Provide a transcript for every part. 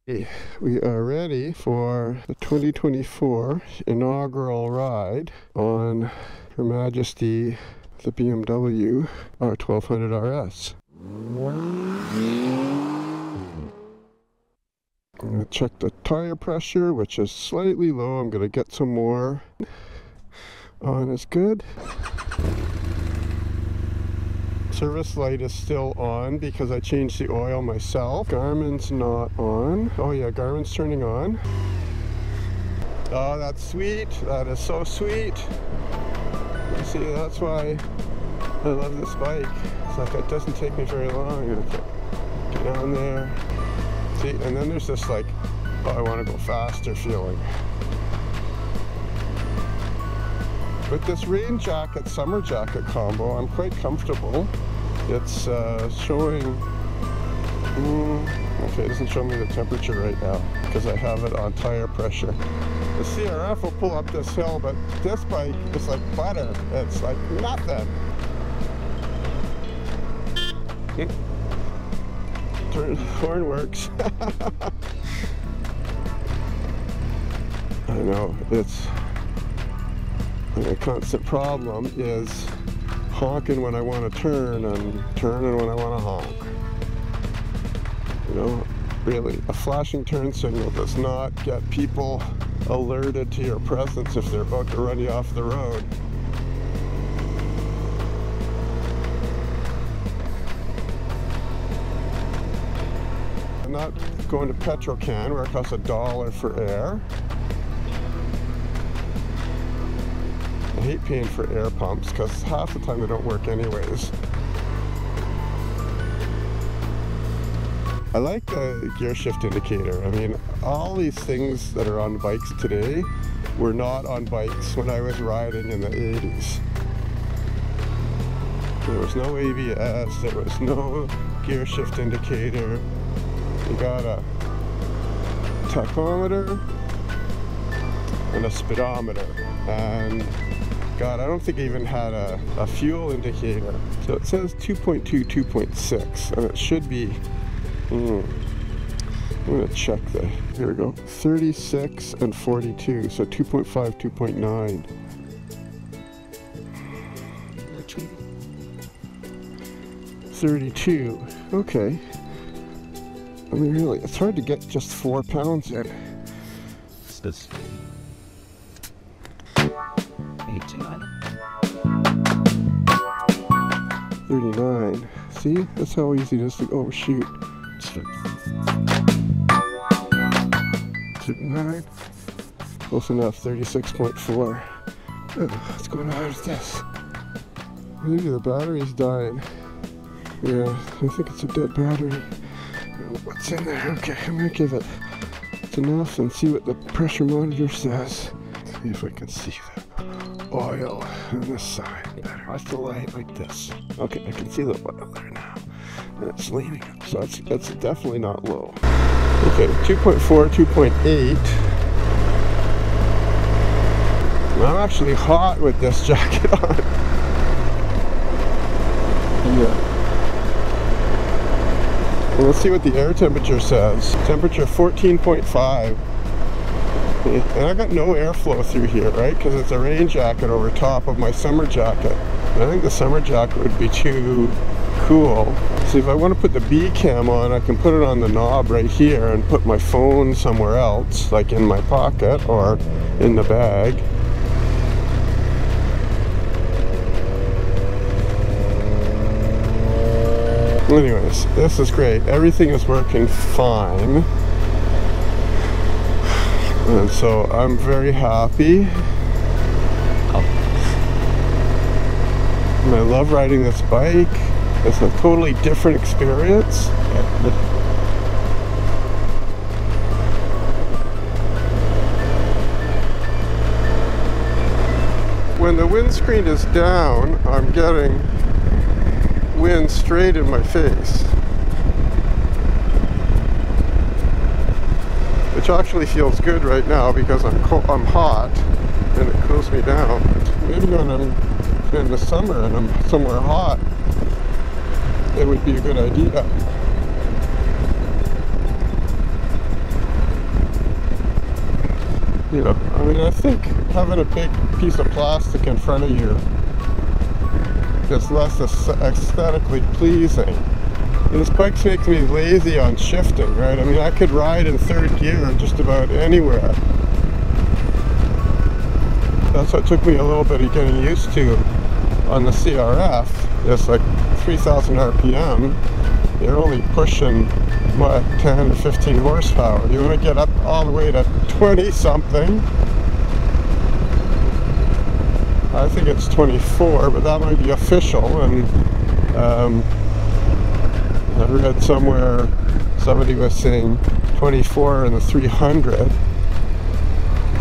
We are ready for the 2024 inaugural ride on Her Majesty the BMW R1200RS. I'm going to check the tire pressure, which is slightly low. I'm going to get some more on. Is good. Service light is still on because I changed the oil myself. Garmin's not on. Oh yeah, Garmin's turning on. Oh, that's sweet. That is so sweet. See, that's why I love this bike. It's like it doesn't take me very long. Get down there. See, and then there's this like, oh, I want to go faster feeling. With this rain jacket, summer jacket combo, I'm quite comfortable. It's showing, okay, it doesn't show me the temperature right now because I have it on tire pressure. The CRF will pull up this hill, but this bike is like butter. It's like nothing. Horn works. I know, it's a constant problem is honking when I want to turn and turning when I want to honk. You know, really, a flashing turn signal does not get people alerted to your presence if they're about to run you off the road. I'm not going to Petrocan where it costs $1 for air. I hate paying for air pumps because half the time they don't work anyways. I like the gear shift indicator. I mean, all these things that are on bikes today were not on bikes when I was riding in the 80s. There was no ABS, there was no gear shift indicator. You got a tachometer and a speedometer, and God, I don't think I even had a fuel indicator. So it says 2.2, 2.6, and it should be, I'm gonna check the, here we go, 36 and 42, so 2.5, 2.9. 32, okay. I mean, really, it's hard to get just 4 pounds in. It's this 39. See? That's how easy it is to overshoot. 39. Close enough. 36.4. What's going on with this? Maybe the battery's dying. Yeah, I think it's a dead battery. What's in there? Okay, I'm gonna give it enough and see what the pressure monitor says. See if I can see the oil on this side better. I have to lay it like this. Okay, I can see the oil there now. And it's leaning up, so that's definitely not low. Okay, 2.4, 2.8. I'm actually hot with this jacket on. Yeah. Well, let's see what the air temperature says. Temperature 14.5. And I got no airflow through here, right? Because it's a rain jacket over top of my summer jacket. And I think the summer jacket would be too cool. See, if I want to put the B cam on, I can put it on the knob right here and put my phone somewhere else, like in my pocket or in the bag. Anyways, this is great. Everything is working fine. And so I'm very happy. And I love riding this bike. It's a totally different experience. When the windscreen is down, I'm getting wind straight in my face, which actually feels good right now because I'm hot and it cools me down. Maybe when I'm in the summer and I'm somewhere hot, it would be a good idea. You know, I mean, I think having a big piece of plastic in front of you is less aesthetically pleasing. This bike makes me lazy on shifting, right? I mean, I could ride in third gear just about anywhere. That's what took me a little bit of getting used to on the CRF. It's like 3,000 RPM. You're only pushing, what, 10 or 15 horsepower. You want to get up all the way to 20 something. I think it's 24, but that might be official. And I read somewhere somebody was saying 24 in the 300.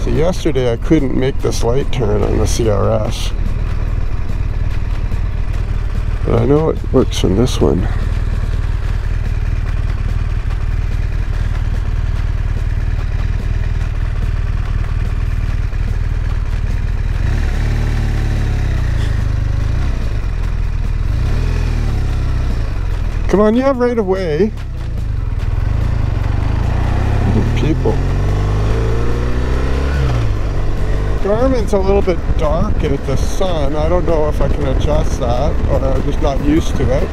So yesterday I couldn't make this light turn on the CRS. But I know it works from this one. Come on, you have right of way. People. Garmin's a little bit dark at the sun. I don't know if I can adjust that, or I'm just not used to it.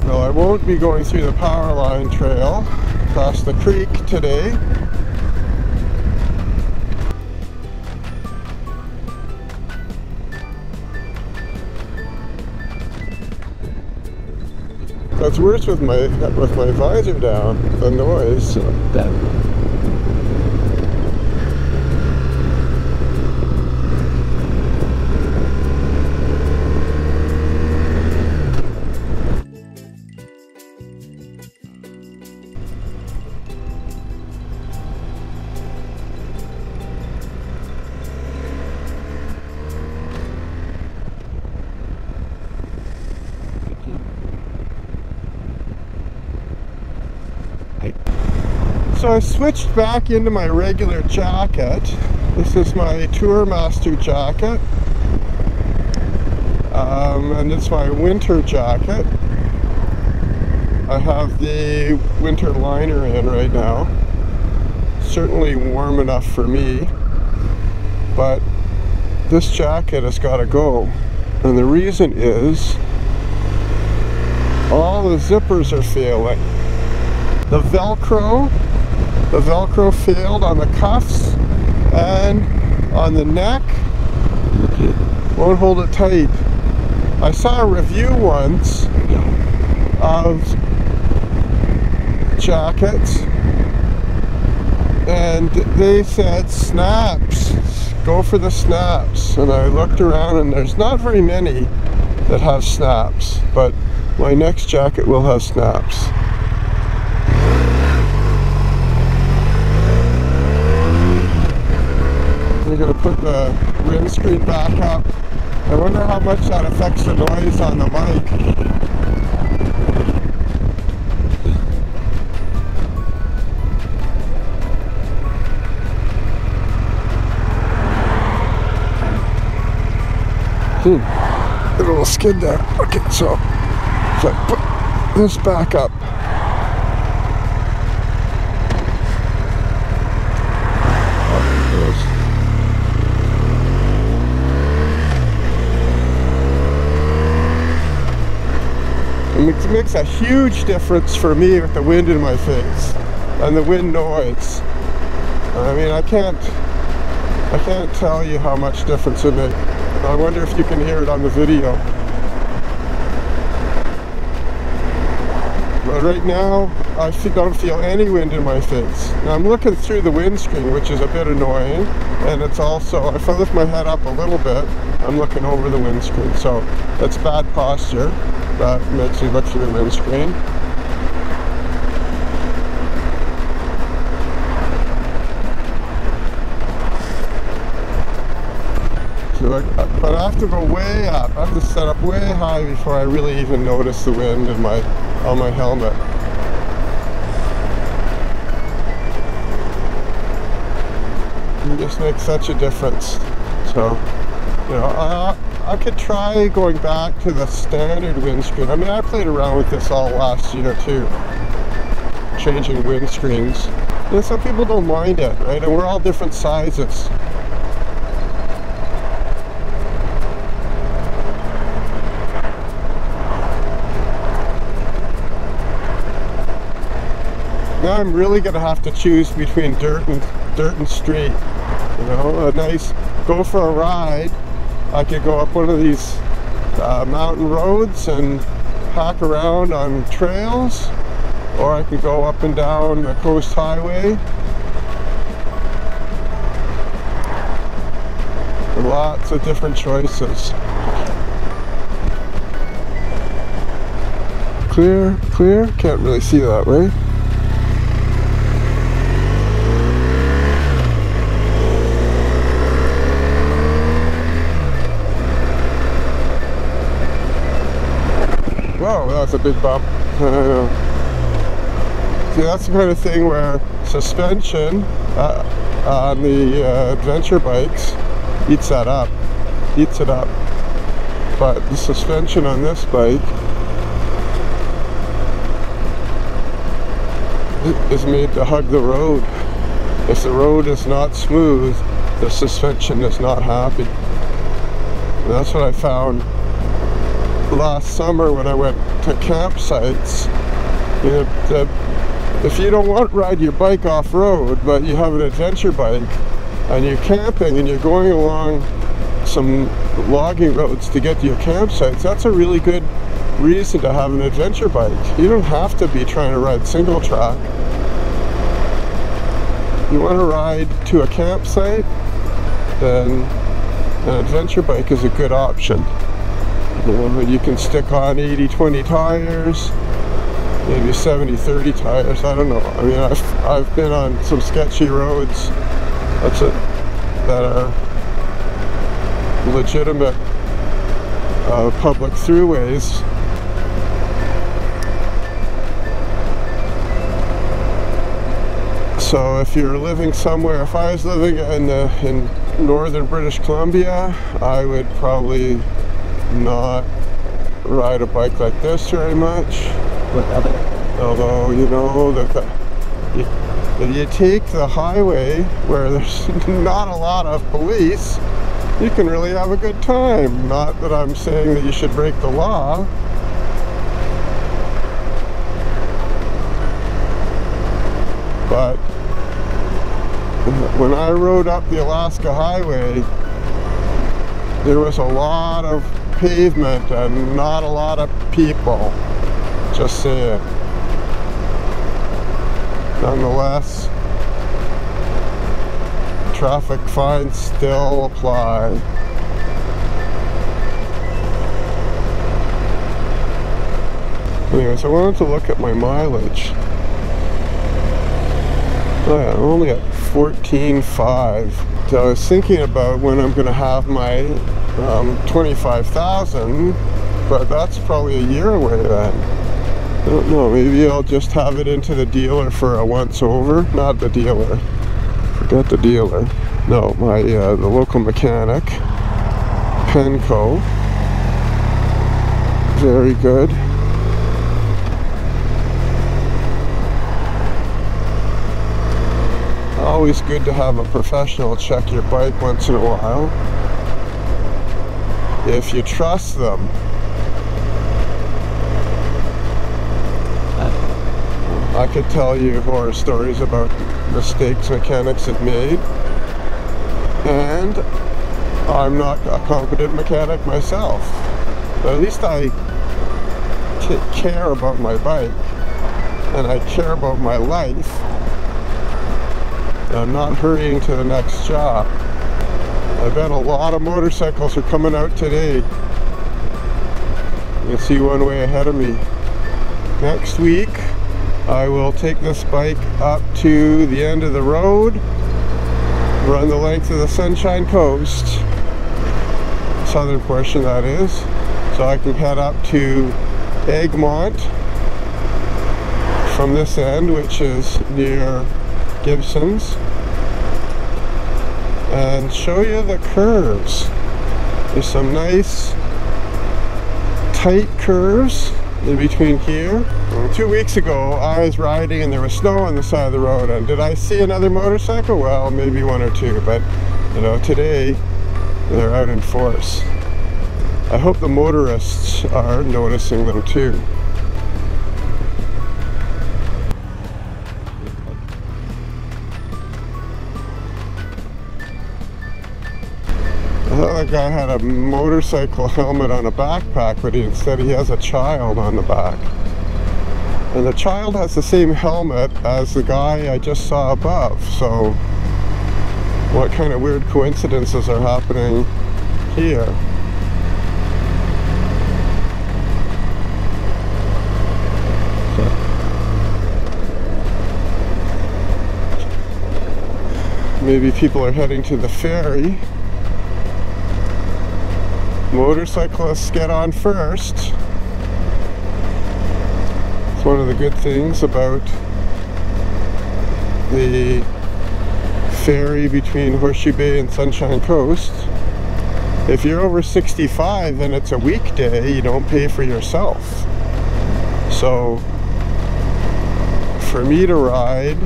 Well, I won't be going through the power line trail across the creek today. It's worse with my visor down, the noise. So that. So I switched back into my regular jacket. This is my Tourmaster jacket. And it's my winter jacket. I have the winter liner in right now. Certainly warm enough for me. But this jacket has got to go. And the reason is all the zippers are failing. The Velcro failed on the cuffs and on the neck. Won't hold it tight. I saw a review once of jackets and they said snaps, go for the snaps. And I looked around and there's not very many that have snaps, but my next jacket will have snaps. We're going to put the windscreen back up. I wonder how much that affects the noise on the mic. A little skid there. Okay, so if I put this back up. It makes a huge difference for me with the wind in my face and the wind noise. I mean, I can't tell you how much difference it makes. I wonder if you can hear it on the video. But right now, I don't feel any wind in my face. Now I'm looking through the windscreen, which is a bit annoying, and it's also, if I lift my head up a little bit, I'm looking over the windscreen, so that's bad posture. That makes me look through the windscreen. So but I have to go way up. I have to set up way high before I really even notice the wind in on my helmet. It just makes such a difference. So, you know, I could try going back to the standard windscreen. I mean, I played around with this all last year too, changing windscreens. And some people don't mind it, right? And we're all different sizes. Now I'm really gonna have to choose between dirt and street. You know, a nice, go for a ride. I could go up one of these mountain roads and hack around on trails, or I could go up and down the coast highway. Lots of different choices. Clear, clear, can't really see that way. Whoa, that's a big bump. See, that's the kind of thing where suspension on the adventure bikes eats it up. But the suspension on this bike is made to hug the road. If the road is not smooth, the suspension is not happy. And that's what I found last summer when I went to campsites. You know, if you don't want to ride your bike off-road, but you have an adventure bike and you're camping and you're going along some logging roads to get to your campsites, that's a really good reason to have an adventure bike. You don't have to be trying to ride single track. You want to ride to a campsite, then an adventure bike is a good option. You know, you can stick on 80-20 tires, maybe 70-30 tires, I don't know. I mean, I've been on some sketchy roads that are legitimate public throughways. So if you're living somewhere, if I was living in northern British Columbia, I would probably not ride a bike like this very much. Although, you know, that you take the highway where there's not a lot of police, you can really have a good time. Not that I'm saying that you should break the law. But when I rode up the Alaska Highway, there was a lot of pavement and not a lot of people. Just saying. Nonetheless, traffic fines still apply. Anyways, I wanted to look at my mileage. Oh yeah, I'm only at 14.5. So I was thinking about when I'm going to have my 25,000, but that's probably a year away then. I don't know, maybe I'll just have it into the dealer for a once over. Not the dealer. Forget the dealer. No, my the local mechanic. Penco. Very good. Always good to have a professional check your bike once in a while. If you trust them. I could tell you horror stories about mistakes mechanics have made, and I'm not a competent mechanic myself, but at least I care about my bike and I care about my life. I'm not hurrying to the next job. I bet a lot of motorcycles are coming out today. You can see one way ahead of me. Next week I will take this bike up to the end of the road, run the length of the Sunshine Coast, southern portion that is, so I can head up to Egmont from this end, which is near Gibson's, and show you the curves. There's some nice tight curves in between here. 2 weeks ago I was riding and there was snow on the side of the road, and did I see another motorcycle? Well, maybe one or two, but you know, today they're out in force. I hope the motorists are noticing them too. I thought that guy had a motorcycle helmet on a backpack, but instead he has a child on the back. And the child has the same helmet as the guy I just saw above, so what kind of weird coincidences are happening here? Maybe people are heading to the ferry. Motorcyclists get on first. It's one of the good things about the ferry between Horseshoe Bay and Sunshine Coast. If you're over 65 and it's a weekday, you don't pay for yourself. So for me to ride,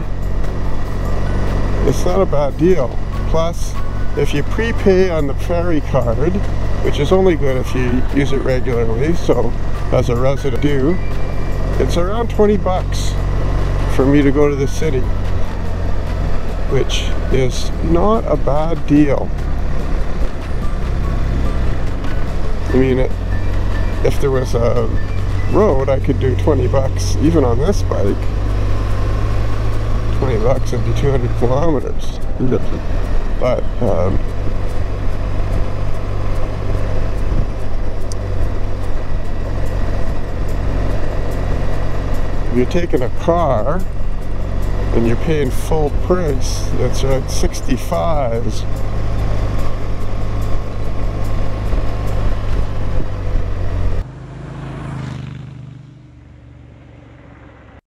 it's not a bad deal. Plus, if you prepay on the ferry card, which is only good if you use it regularly, so as a resident do, it's around 20 bucks for me to go to the city, which is not a bad deal. I mean, if there was a road, I could do 20 bucks even on this bike. 20 bucks would be 200 kilometers. But if you're taking a car and you're paying full price, that's right, 65s.